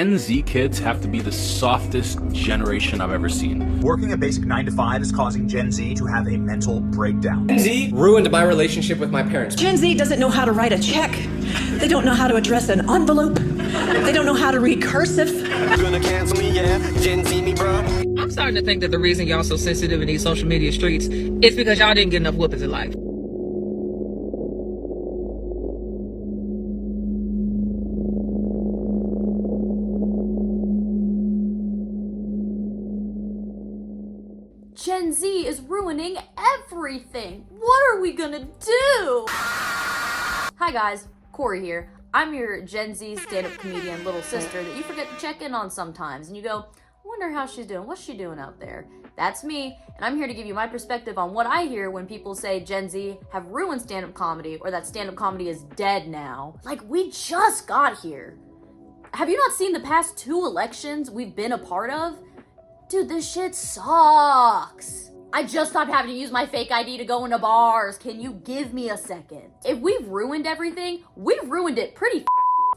Gen Z kids have to be the softest generation I've ever seen. Working a basic 9 to 5 is causing Gen Z to have a mental breakdown. Gen Z ruined my relationship with my parents. Gen Z doesn't know how to write a check. They don't know how to address an envelope. They don't know how to read cursive. Gonna cancel me, yeah. Gen Z me, bro. I'm starting to think that the reason y'all so sensitive in these social media streets is because y'all didn't get enough whoopings in life. Gen Z is ruining everything. What are we gonna do? Hi guys, Corey here. I'm your Gen Z stand-up comedian little sister that you forget to check in on sometimes. And you go, I wonder how she's doing. What's she doing out there? That's me, and I'm here to give you my perspective on what I hear when people say Gen Z have ruined stand-up comedy or that stand-up comedy is dead now. Like, we just got here. Have you not seen the past 2 elections we've been a part of? Dude, this shit sucks. I just stopped having to use my fake ID to go into bars. Can you give me a second? If we've ruined everything, we've ruined it pretty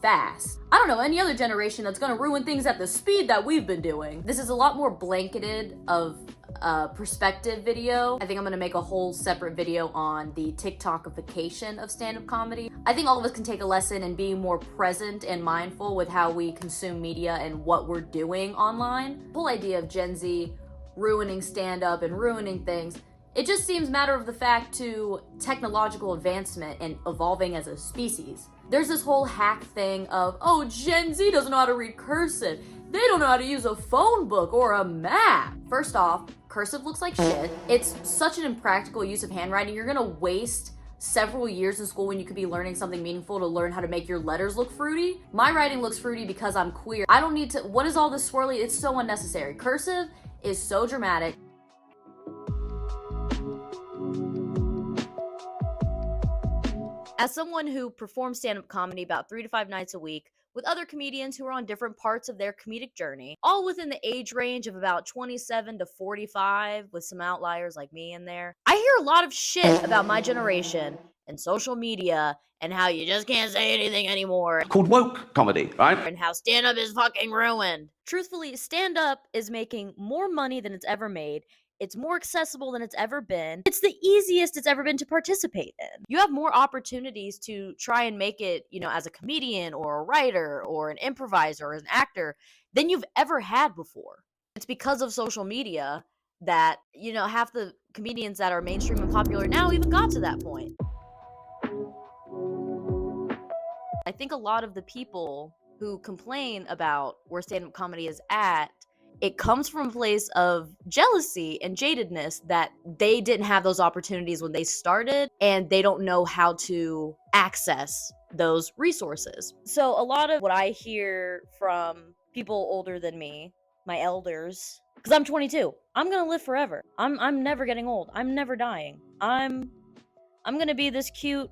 fast. I don't know any other generation that's gonna ruin things at the speed that we've been doing. This is a lot more blanketed of a perspective video. I think I'm gonna make a whole separate video on the TikTokification of stand-up comedy. I think all of us can take a lesson in being more present and mindful with how we consume media and what we're doing online. The whole idea of Gen Z ruining stand-up and ruining things, it just seems matter of the fact to technological advancement and evolving as a species. There's this whole hack thing of, oh, Gen Z doesn't know how to read cursive. They don't know how to use a phone book or a map. First off, cursive looks like shit. It's such an impractical use of handwriting. You're gonna waste several years in school when you could be learning something meaningful to learn how to make your letters look fruity. My writing looks fruity because I'm queer. I don't need to, what is all this swirly? It's so unnecessary. Cursive is so dramatic. As someone who performs stand-up comedy about 3 to 5 nights a week with other comedians who are on different parts of their comedic journey, all within the age range of about 27 to 45 with some outliers like me in there, I hear a lot of shit about my generation and social media and how you just can't say anything anymore. Called woke comedy, right? And how stand-up is fucking ruined. Truthfully, stand-up is making more money than it's ever made. It's more accessible than it's ever been. It's the easiest it's ever been to participate in. You have more opportunities to try and make it, as a comedian or a writer or an improviser or an actor than you've ever had before. It's because of social media that, half the comedians that are mainstream and popular now even got to that point. I think a lot of the people who complain about where stand-up comedy is at, it comes from a place of jealousy and jadedness that they didn't have those opportunities when they started and they don't know how to access those resources. So a lot of what I hear from people older than me, my elders, because I'm 22, I'm gonna live forever. I'm never getting old. I'm never dying. I'm gonna be this cute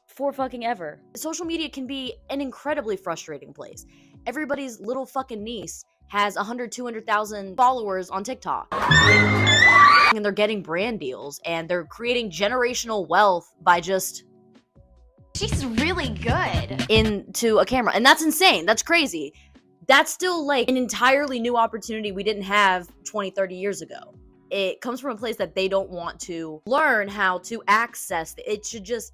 for fucking ever. Social media can be an incredibly frustrating place. Everybody's little fucking niece has 100, 200,000 followers on TikTok. And they're getting brand deals and they're creating generational wealth by just... She's really good. ...into a camera. And that's insane. That's crazy. That's still like an entirely new opportunity we didn't have 20, 30 years ago. It comes from a place that they don't want to learn how to access.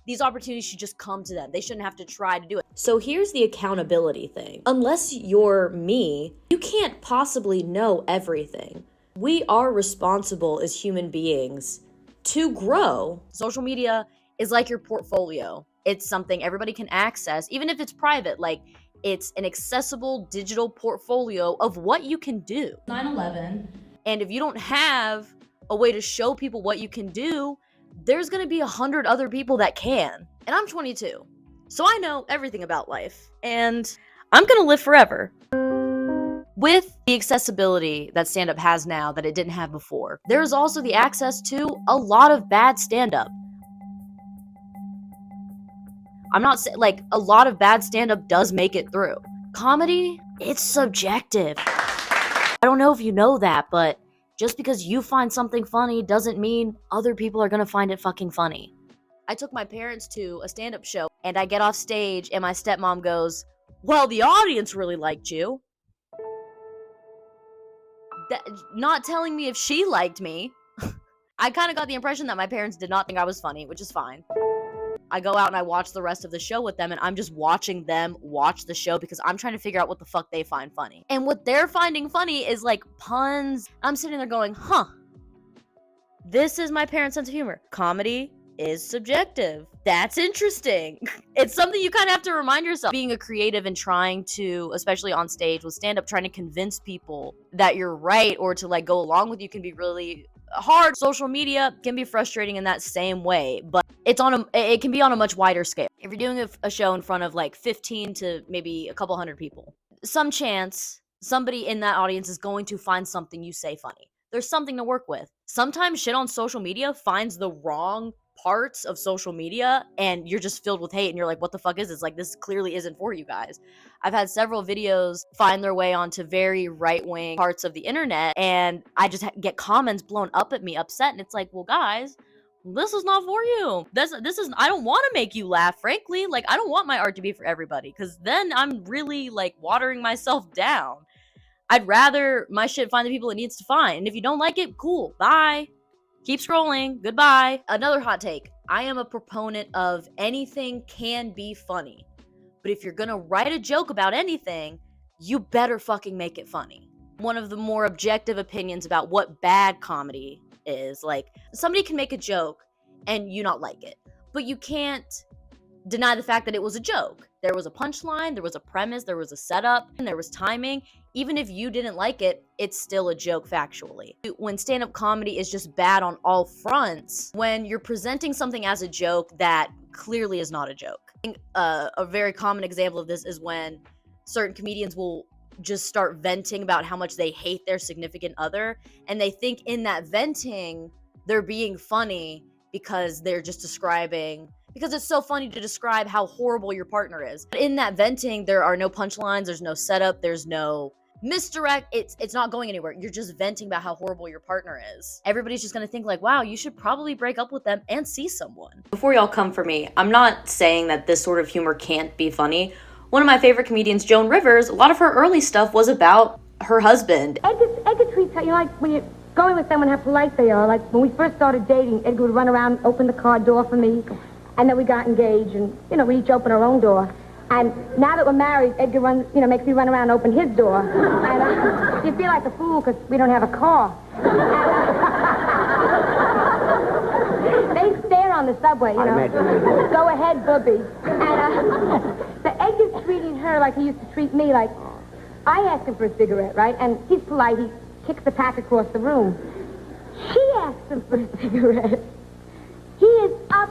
These opportunities should just come to them. They shouldn't have to try to do it. So here's the accountability thing. Unless you're me, you can't possibly know everything. We are responsible as human beings to grow. Social media is like your portfolio. It's something everybody can access, even if it's private. Like, it's an accessible digital portfolio of what you can do. 9/11. And if you don't have a way to show people what you can do, there's gonna be 100 other people that can. And I'm 22, so I know everything about life. And I'm gonna live forever. With the accessibility that stand-up has now that it didn't have before, there's also the access to a lot of bad stand-up. I'm not saying, like, a lot of bad stand-up does make it through. Comedy, it's subjective. I don't know if you know that, but just because you find something funny doesn't mean other people are gonna find it fucking funny. I took my parents to a stand-up show and I get off stage and my stepmom goes, well, the audience really liked you. not telling me if she liked me. I kind of got the impression that my parents did not think I was funny, which is fine. I go out and I watch the rest of the show with them, and I'm just watching them watch the show because I'm trying to figure out what the fuck they find funny. And what they're finding funny is like puns. I'm sitting there going, huh, this is my parents' sense of humor. Comedy is subjective. That's interesting. It's something you kind of have to remind yourself. Being a creative and trying to, especially on stage with stand-up, trying to convince people that you're right or to like go along with you can be really hard. Social media can be frustrating in that same way, but it can be on a much wider scale. If you're doing a show in front of like 15 to maybe a couple hundred people, some chance somebody in that audience is going to find something you say funny. There's something to work with. Sometimes shit on social media finds the wrong parts of social media and you're just filled with hate and you're like, what the fuck is this? Like, this clearly isn't for you guys. I've had several videos find their way onto very right-wing parts of the internet and I just get comments blown up at me, upset, and it's like, well, guys, this is not for you. This is, I don't want to make you laugh, frankly. Like, I don't want my art to be for everybody because then I'm really like watering myself down. I'd rather my shit find the people it needs to find. And if you don't like it, cool, bye. Keep scrolling. Goodbye. Another hot take. I am a proponent of anything can be funny. But if you're gonna write a joke about anything, you better fucking make it funny. One of the more objective opinions about what bad comedy is, like, somebody can make a joke and you not like it, but you can't deny the fact that it was a joke. There was a punchline, there was a premise, there was a setup, and there was timing. Even if you didn't like it, it's still a joke factually. When stand-up comedy is just bad on all fronts, when you're presenting something as a joke that clearly is not a joke. I think, a very common example of this is when certain comedians will just start venting about how much they hate their significant other, and they think in that venting, they're being funny because they're just describing, because it's so funny to describe how horrible your partner is. But in that venting, there are no punchlines, there's no setup, there's no misdirect, it's not going anywhere. You're just venting about how horrible your partner is. Everybody's just gonna think like, wow, you should probably break up with them and see someone. Before y'all come for me, I'm not saying that this sort of humor can't be funny. One of my favorite comedians, Joan Rivers, a lot of her early stuff was about her husband. Edgar treats her, you know, like when you're going with someone, how polite they are. Like when we first started dating, Edgar would run around, open the car door for me, and then we got engaged, and, you know, we each opened our own door. And now that we're married, Edgar runs, you know, makes me run around and open his door. And you feel like a fool because we don't have a car. They stare on the subway, you know. Go ahead, booby. And so Edgar's treating her like he used to treat me. Like, I asked him for a cigarette, right? And he's polite. He kicks the pack across the room. She asks him for a cigarette. He is up.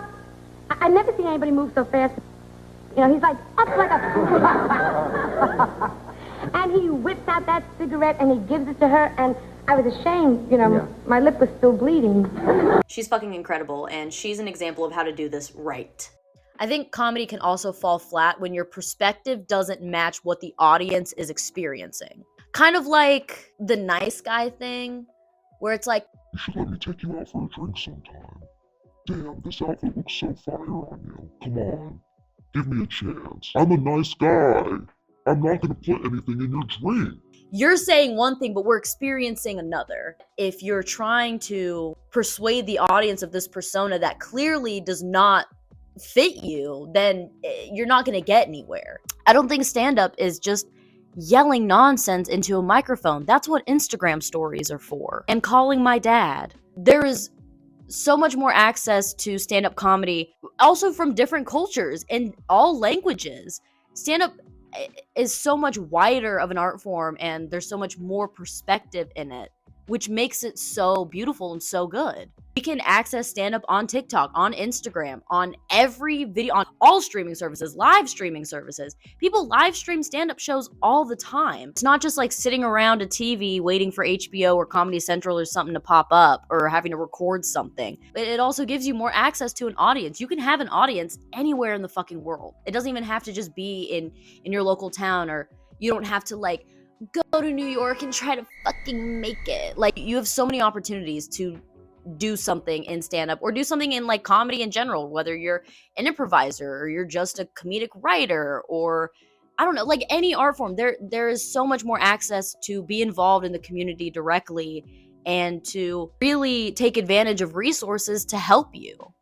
I've never seen anybody move so fast. You know, he's like up like a... And he whips out that cigarette and he gives it to her, and I was ashamed, you know, yeah. My lip was still bleeding. She's fucking incredible, and she's an example of how to do this right. I think comedy can also fall flat when your perspective doesn't match what the audience is experiencing. Kind of like the nice guy thing, where it's like, you should let me take you out for a drink sometime. Damn, this outfit looks so fire on you. Come on, give me a chance. I'm a nice guy. I'm not gonna put anything in your drink. You're saying one thing, but we're experiencing another. If you're trying to persuade the audience of this persona that clearly does not fit you, then you're not gonna get anywhere. I don't think stand-up is just yelling nonsense into a microphone. That's what Instagram stories are for. And calling my dad. There is so much more access to stand-up comedy, also from different cultures and all languages. Stand-up is so much wider of an art form, and there's so much more perspective in it, which makes it so beautiful and so good. We can access stand-up on TikTok, on Instagram, on every video, on all streaming services, live streaming services. People live stream stand-up shows all the time. It's not just like sitting around a TV waiting for HBO or Comedy Central or something to pop up, or having to record something. It also gives you more access to an audience. You can have an audience anywhere in the fucking world. It doesn't even have to just be in your local town, or you don't have to like go to New York and try to fucking make it. Like, you have so many opportunities to do something in stand-up, or do something in like comedy in general, whether you're an improviser or you're just a comedic writer, or I don't know, like any art form, there is so much more access to be involved in the community directly and to really take advantage of resources to help you.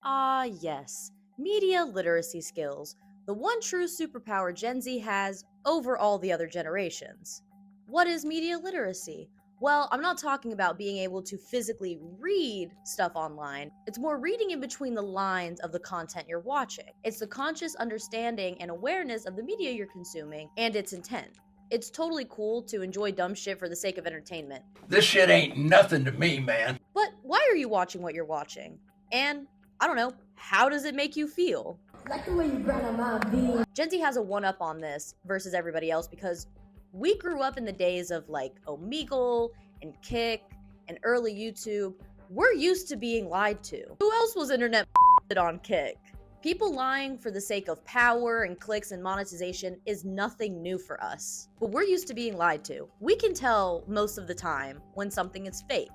Ah, yes, media literacy skills, the one true superpower Gen Z has over all the other generations. What is media literacy? Well, I'm not talking about being able to physically read stuff online. It's more reading in between the lines of the content you're watching. It's the conscious understanding and awareness of the media you're consuming and its intent. It's totally cool to enjoy dumb shit for the sake of entertainment. This shit ain't nothing to me, man. But why are you watching what you're watching? And, I don't know, how does it make you feel? Like the way you grandma be. Gen Z has a one-up on this versus everybody else because we grew up in the days of like Omegle and Kick and early YouTube. We're used to being lied to. Who else was internet on Kick? People lying for the sake of power and clicks and monetization is nothing new for us. But we're used to being lied to. We can tell most of the time when something is fake.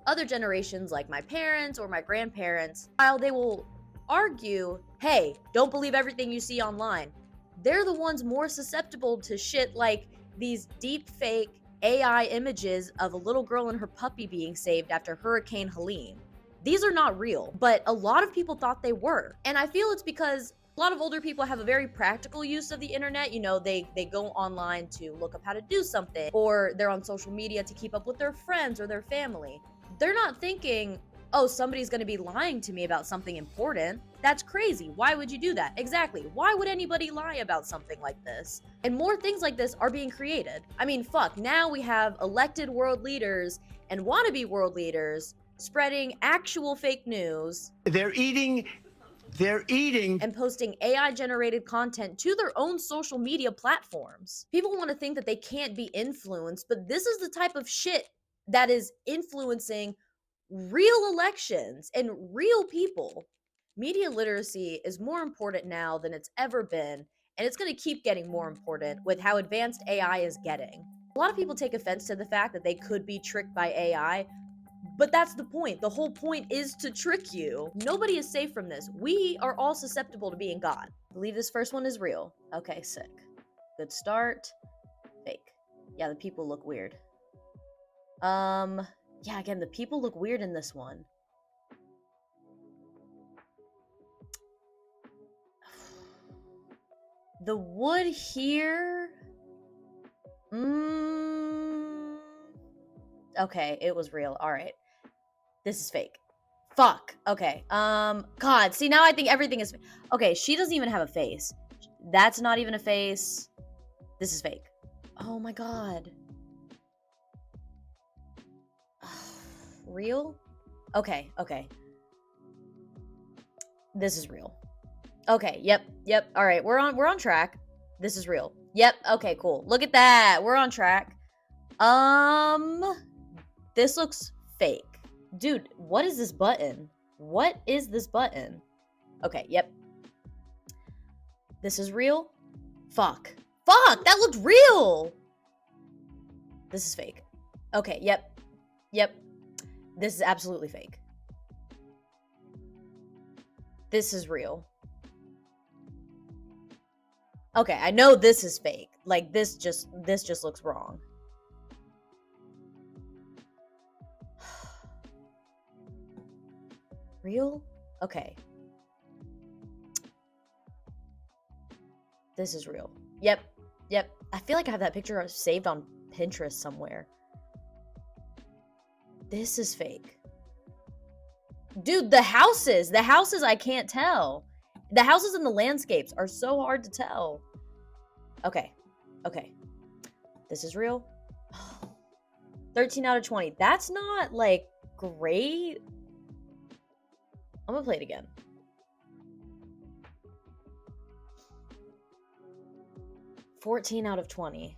Other generations like my parents or my grandparents, while they will argue, hey, don't believe everything you see online, they're the ones more susceptible to shit like these deep fake AI images of a little girl and her puppy being saved after Hurricane Helene. These are not real, but a lot of people thought they were. And I feel it's because a lot of older people have a very practical use of the internet. You know, they go online to look up how to do something, or they're on social media to keep up with their friends or their family. They're not thinking, oh, somebody's gonna be lying to me about something important. That's crazy. Why would you do that? Exactly. Why would anybody lie about something like this? And more things like this are being created. I mean, fuck, now we have elected world leaders and wannabe world leaders spreading actual fake news. They're eating And posting AI-generated content to their own social media platforms. People want to think that they can't be influenced, but this is the type of shit that is influencing real elections and real people. Media literacy is more important now than it's ever been, and it's going to keep getting more important with how advanced AI is getting. A lot of people take offense to the fact that they could be tricked by AI, but that's the point. The whole point is to trick you. Nobody is safe from this. We are all susceptible to being God. I believe this first one is real. Okay, sick. Good start. Fake. Yeah, the people look weird. Yeah, again, the people look weird in this one. The wood here... Okay, it was real. All right. This is fake. Fuck. Okay. God, see, now I think everything is... Okay, she doesn't even have a face. That's not even a face. This is fake. Oh my god. Real? Okay, okay. This is real. Okay, yep. All right, we're on track. This is real. Yep, okay, cool. Look at that. We're on track. This looks fake. Dude, what is this button? What is this button? Okay, yep. This is real? Fuck, that looked real! This is fake. Okay, yep. This is absolutely fake. This is real. Okay, I know this is fake. Like, this just looks wrong. Real? Okay. This is real. Yep. I feel like I have that picture saved on Pinterest somewhere. This is fake. Dude, the houses I can't tell. The houses and the landscapes are so hard to tell. Okay. This is real. 13 out of 20. That's not, like, great. I'm gonna play it again. $14 out of 20.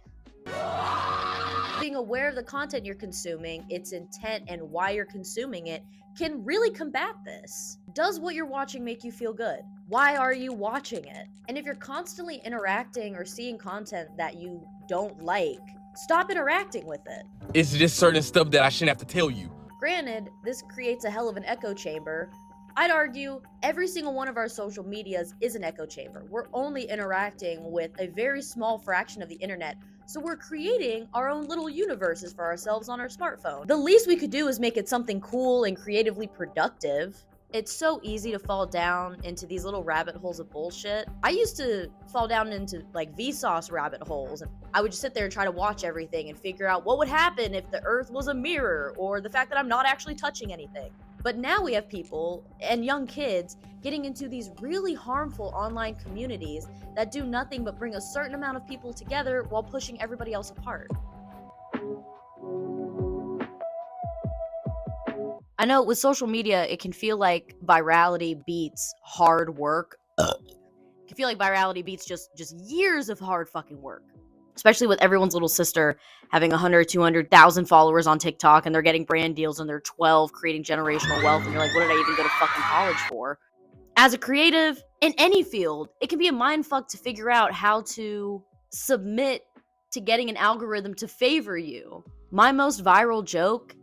Being aware of the content you're consuming, its intent, and why you're consuming it can really combat this. Does what you're watching make you feel good? Why are you watching it? And if you're constantly interacting or seeing content that you don't like, stop interacting with it. It's just certain stuff that I shouldn't have to tell you. Granted, this creates a hell of an echo chamber. I'd argue every single one of our social medias is an echo chamber. We're only interacting with a very small fraction of the internet, so we're creating our own little universes for ourselves on our smartphone. The least we could do is make it something cool and creatively productive. It's so easy to fall down into these little rabbit holes of bullshit. I used to fall down into like Vsauce rabbit holes, and I would just sit there and try to watch everything and figure out what would happen if the earth was a mirror, or the fact that I'm not actually touching anything. But now we have people and young kids getting into these really harmful online communities that do nothing but bring a certain amount of people together while pushing everybody else apart. I know with social media, it can feel like virality beats hard work. It can feel like virality beats just years of hard fucking work. Especially with everyone's little sister having 100, 200,000 followers on TikTok, and they're getting brand deals and they're 12 creating generational wealth, and you're like, what did I even go to fucking college for? As a creative, in any field, it can be a mindfuck to figure out how to submit to getting an algorithm to favor you. My most viral joke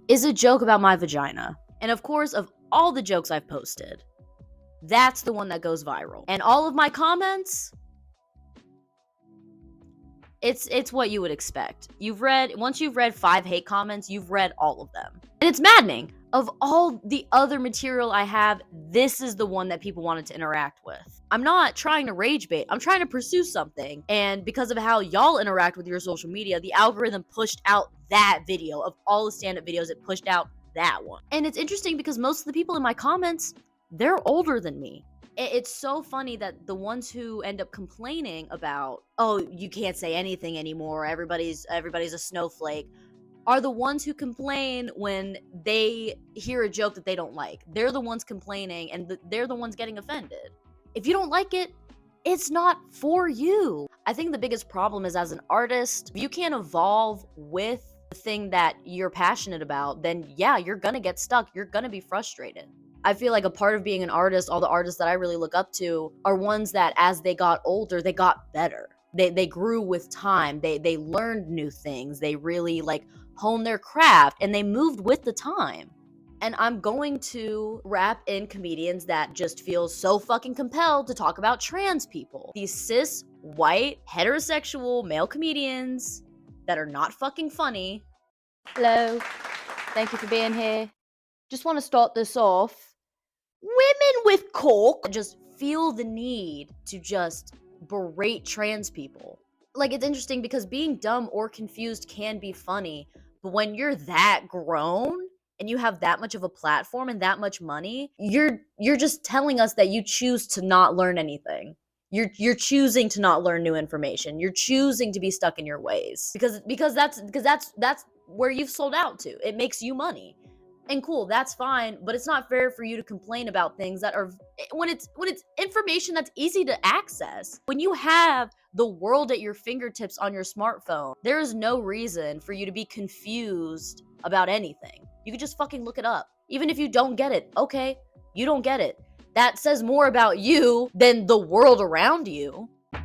is a joke about my vagina. And of course, of all the jokes I've posted, that's the one that goes viral. And all of my comments, it's what you would expect. Once you've read 5 hate comments, you've read all of them. And it's maddening. Of all the other material I have, this is the one that people wanted to interact with. I'm not trying to rage bait. I'm trying to pursue something. And because of how y'all interact with your social media, the algorithm pushed out that video. Of all the stand-up videos, it pushed out that one. And it's interesting because most of the people in my comments, they're older than me. It's so funny that the ones who end up complaining about, oh, you can't say anything anymore, everybody's a snowflake, are the ones who complain when they hear a joke that they don't like. They're the ones complaining, and they're the ones getting offended. If you don't like it, it's not for you. I think the biggest problem is, as an artist, if you can't evolve with the thing that you're passionate about, then yeah, you're gonna get stuck. You're gonna be frustrated. I feel like a part of being an artist, all the artists that I really look up to are ones that as they got older, they got better. They grew with time. They learned new things. They really honed their craft, and they moved with the time. And I'm going to wrap in comedians that just feel so fucking compelled to talk about trans people. These cis, white, heterosexual male comedians that are not fucking funny. Hello. Thank you for being here. Just want to start this off. Women with coke just feel the need to just berate trans people. It's interesting because being dumb or confused can be funny, but when you're that grown and you have that much of a platform and that much money, you're just telling us that you choose to not learn anything. You're choosing to not learn new information. You're choosing to be stuck in your ways because that's where you've sold out to. It makes you money. And cool, that's fine, but it's not fair for you to complain about things that are when it's information that's easy to access. When you have the world at your fingertips on your smartphone, there is no reason for you to be confused about anything. You could just fucking look it up. Even if you don't get it, okay, you don't get it. That says more about you than the world around you. I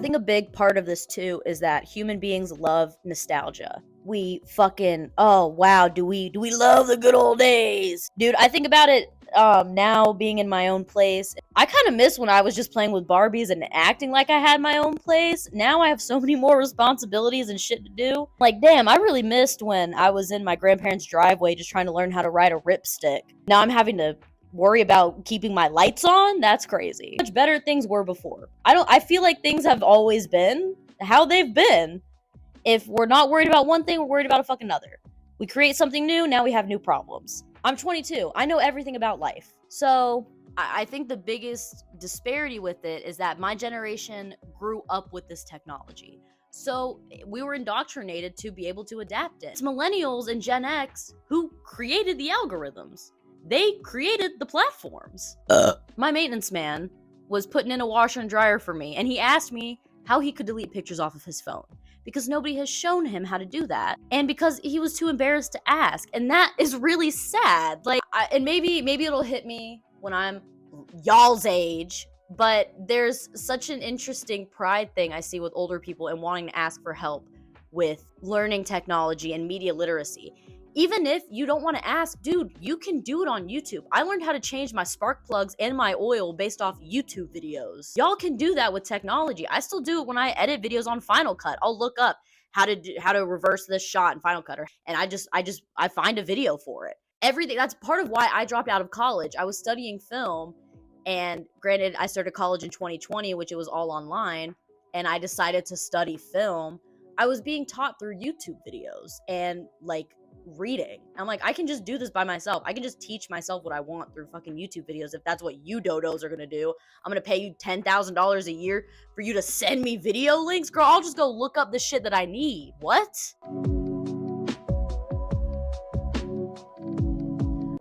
think a big part of this too is that human beings love nostalgia. We fucking, oh wow, do we love the good old days? Dude, I think about it now being in my own place. I kind of miss when I was just playing with Barbies and acting like I had my own place. Now I have so many more responsibilities and shit to do. Damn, I really missed when I was in my grandparents' driveway just trying to learn how to ride a ripstick. Now I'm having to worry about keeping my lights on. That's crazy. Much better things were before. I feel like things have always been how they've been. If we're not worried about one thing, we're worried about a fucking other. We create something new, now we have new problems. I'm 22. I know everything about life. So I think the biggest disparity with it is that my generation grew up with this technology. So we were indoctrinated to be able to adapt it. It's millennials and Gen X who created the algorithms. They created the platforms. My maintenance man was putting in a washer and dryer for me, and he asked me how he could delete pictures off of his phone because nobody has shown him how to do that, and because he was too embarrassed to ask. And that is really sad. And maybe it'll hit me when I'm y'all's age, but there's such an interesting pride thing I see with older people and wanting to ask for help with learning technology and media literacy. Even if you don't want to ask, dude, you can do it on YouTube. I learned how to change my spark plugs and my oil based off YouTube videos. Y'all can do that with technology. I still do it when I edit videos on Final Cut. I'll look up how to reverse this shot in Final Cut, and I find a video for it. Everything. That's part of why I dropped out of college. I was studying film, and granted, I started college in 2020, which it was all online, and I decided to study film. I was being taught through YouTube videos and like reading. I'm like, I can just do this by myself. I can just teach myself what I want through fucking YouTube videos. If that's what you dodos are gonna do, I'm gonna pay you $10,000 a year for you to send me video links. Girl, I'll just go look up the shit that I need. What?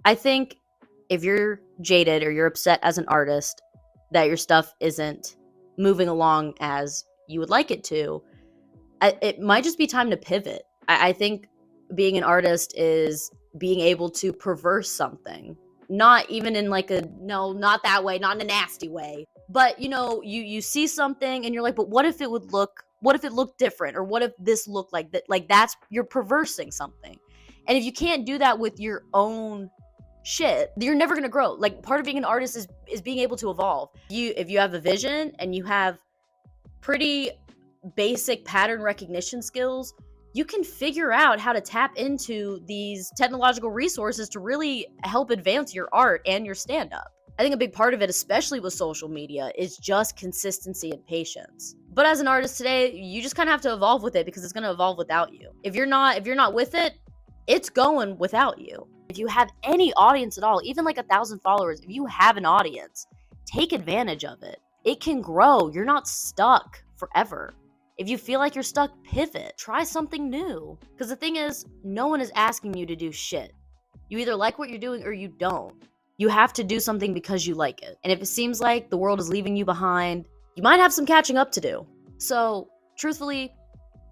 I think if you're jaded or you're upset as an artist that your stuff isn't moving along as you would like it to, it might just be time to pivot. I think being an artist is being able to perverse something, not even in like not that way, not in a nasty way, but you see something and you're like, but what if it looked different, or what if this looked like that? Like, that's, you're perversing something. And if you can't do that with your own shit, you're never gonna grow. Like, part of being an artist is being able to evolve. If you have a vision and you have pretty basic pattern recognition skills, you can figure out how to tap into these technological resources to really help advance your art and your stand-up. I think a big part of it, especially with social media, is just consistency and patience. But as an artist today, you just kind of have to evolve with it, because it's going to evolve without you. If you're not with it, it's going without you. If you have any audience at all, even like 1,000 followers, if you have an audience, take advantage of it. It can grow. You're not stuck forever. If you feel like you're stuck, pivot. Try something new. Because the thing is, no one is asking you to do shit. You either like what you're doing or you don't. You have to do something because you like it. And if it seems like the world is leaving you behind, you might have some catching up to do. So, truthfully,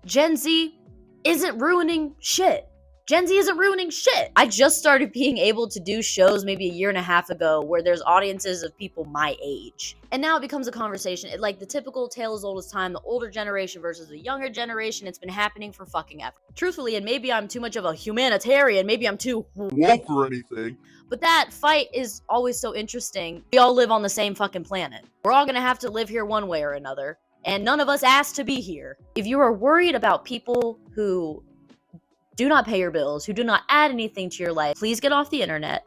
Gen Z isn't ruining shit. Gen Z isn't ruining shit. I just started being able to do shows maybe a year and a half ago where there's audiences of people my age. And now it becomes a conversation. Like the typical tale as old as time, the older generation versus the younger generation. It's been happening for fucking ever. Truthfully, and maybe I'm too much of a humanitarian, maybe I'm too woke or anything, but that fight is always so interesting. We all live on the same fucking planet. We're all gonna have to live here one way or another. And none of us asked to be here. If you are worried about people who do not pay your bills, who do not add anything to your life, please get off the internet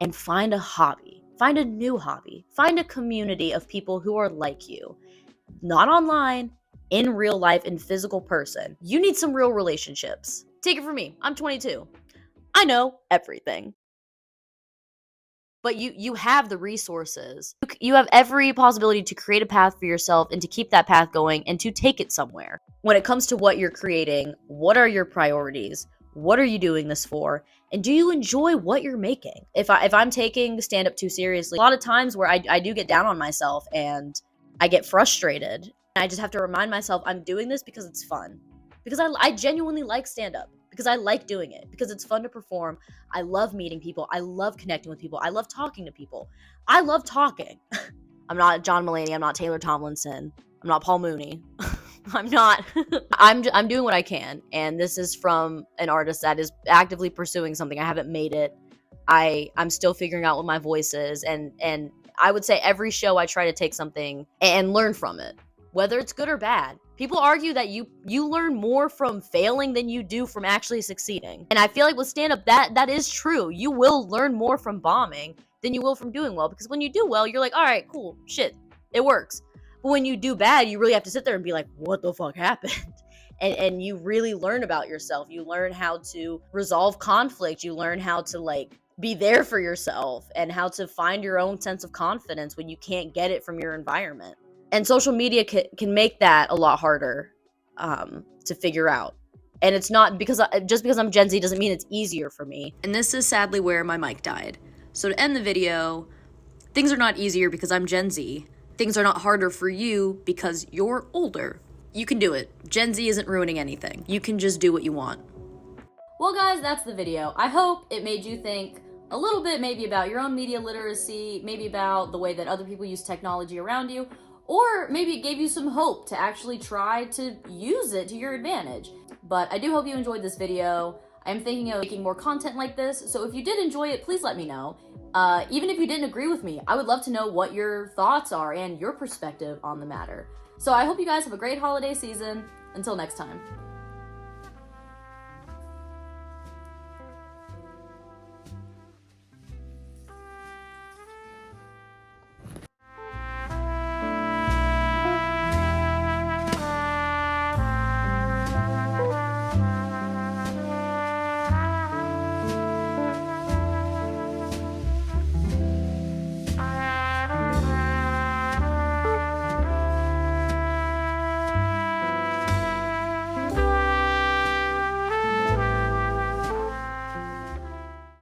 and find a hobby. Find a new hobby. Find a community of people who are like you. Not online, in real life, in physical person. You need some real relationships. Take it from me. I'm 22. I know everything. But you have the resources. You have every possibility to create a path for yourself and to keep that path going and to take it somewhere. When it comes to what you're creating, what are your priorities? What are you doing this for? And do you enjoy what you're making? If I'm taking stand-up too seriously, a lot of times where I do get down on myself and I get frustrated, I just have to remind myself I'm doing this because it's fun. Because I genuinely like stand-up. Because I like doing it. Because it's fun to perform. I love meeting people. I love connecting with people. I love talking to people. I love talking. I'm not John Mulaney. I'm not Taylor Tomlinson. I'm not Paul Mooney. I'm not. I'm doing what I can. And this is from an artist that is actively pursuing something. I haven't made it. I'm still figuring out what my voice is. And I would say every show I try to take something and learn from it. Whether it's good or bad. People argue that you learn more from failing than you do from actually succeeding. And I feel like with stand-up, that is true. You will learn more from bombing than you will from doing well. Because when you do well, you're like, all right, cool, shit, it works. But when you do bad, you really have to sit there and be like, what the fuck happened? And you really learn about yourself. You learn how to resolve conflict. You learn how to like be there for yourself and how to find your own sense of confidence when you can't get it from your environment. And social media can make that a lot harder to figure out. And it's not just because I'm Gen Z doesn't mean it's easier for me. And this is sadly where my mic died. So to end the video, things are not easier because I'm Gen Z. Things are not harder for you because you're older. You can do it. Gen Z isn't ruining anything. You can just do what you want. Well, guys, that's the video. I hope it made you think a little bit maybe about your own media literacy, maybe about the way that other people use technology around you, or maybe it gave you some hope to actually try to use it to your advantage. But I do hope you enjoyed this video. I'm thinking of making more content like this, so if you did enjoy it, please let me know. Even if you didn't agree with me, I would love to know what your thoughts are and your perspective on the matter. So I hope you guys have a great holiday season. Until next time.